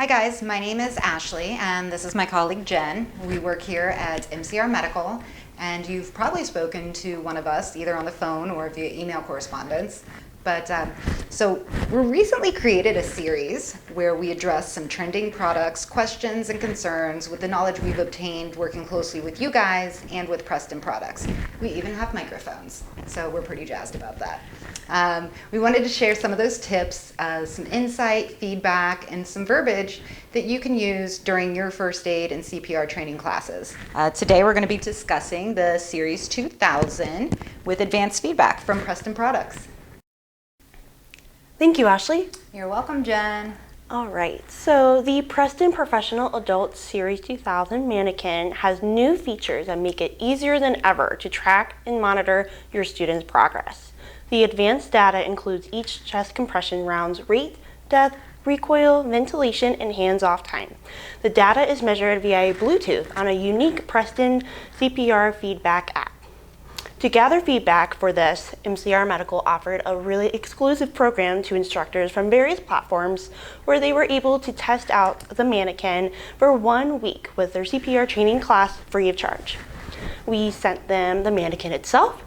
Hi guys, my name is Ashley and this is my colleague Jen. We work here at MCR Medical and you've probably spoken to one of us either on the phone or via email correspondence. But so we recently created a series where we address some trending products, questions, and concerns with the knowledge we've obtained working closely with you guys and with Prestan products. We even have microphones, so we're pretty jazzed about that. We wanted to share some of those tips, some insight, feedback, and some verbiage that you can use during your first aid and CPR training classes. Today we're going to be discussing the Series 2000 with advanced feedback from Prestan products. Thank you, Ashley. You're welcome, Jen. All right, so the Prestan Professional Adult Series 2000 Manikin has new features that make it easier than ever to track and monitor your students' progress. The advanced data includes each chest compression round's rate, depth, recoil, ventilation, and hands-off time. The data is measured via Bluetooth on a unique Prestan CPR feedback app. To gather feedback for this, MCR Medical offered a really exclusive program to instructors from various platforms where they were able to test out the Manikin for 1 week with their CPR training class free of charge. We sent them the Manikin itself,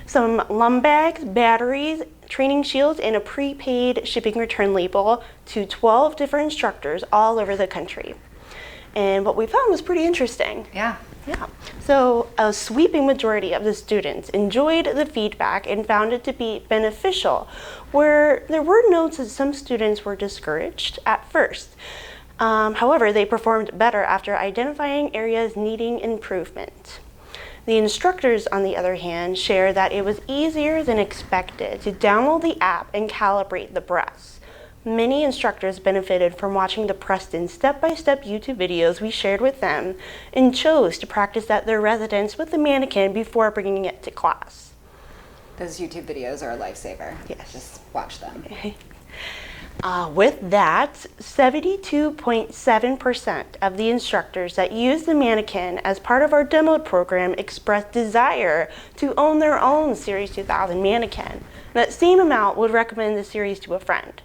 some lumbags, batteries, training shields, and a prepaid shipping return label to 12 different instructors all over the country. And what we found was pretty interesting. Yeah. So a sweeping majority of the students enjoyed the feedback and found it to be beneficial, where there were notes that some students were discouraged at first. However, they performed better after identifying areas needing improvement. The instructors, on the other hand, shared that it was easier than expected to download the app and calibrate the breaths. Many instructors benefited from watching the Prestan step-by-step YouTube videos we shared with them and chose to practice at their residence with the Manikin before bringing it to class. Those YouTube videos are a lifesaver. Yes. Just watch them. With that, 72.7% of the instructors that used the Manikin as part of our demo program expressed desire to own their own Series 2000 Manikin. That same amount would recommend the series to a friend.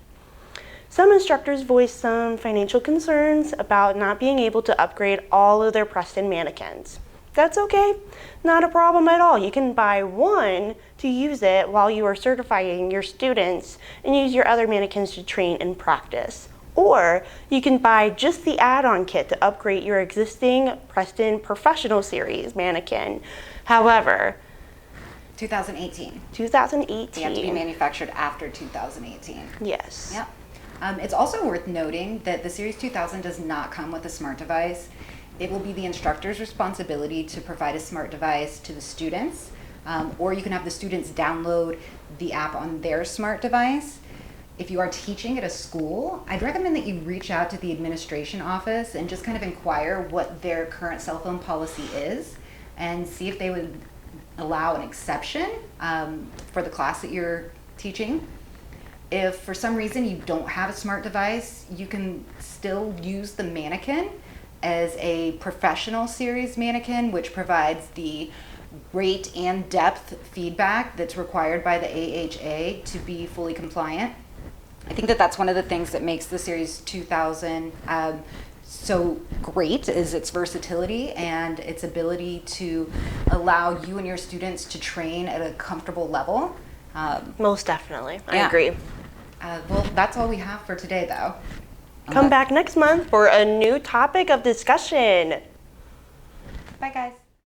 Some instructors voiced some financial concerns about not being able to upgrade all of their Prestan Manikins. That's okay, not a problem at all. You can buy one to use it while you are certifying your students and use your other Manikins to train and practice. Or you can buy just the add-on kit to upgrade your existing Prestan Professional Series Manikin. However, 2018. 2018. They have to be manufactured after 2018. Yes. Yep. It's also worth noting that the Series 2000 does not come with a smart device. It will be the instructor's responsibility to provide a smart device to the students, or you can have the students download the app on their smart device. If you are teaching at a school, I'd recommend that you reach out to the administration office and just kind of inquire what their current cell phone policy is and see if they would allow an exception for the class that you're teaching. If for some reason you don't have a smart device, you can still use the Manikin as a professional series Manikin, which provides the rate and depth feedback that's required by the AHA to be fully compliant. I think that that's one of the things that makes the Series 2000 so great is its versatility and its ability to allow you and your students to train at a comfortable level. Most definitely, I agree. Well, that's all we have for today, though. Come back next month for a new topic of discussion. Bye, guys.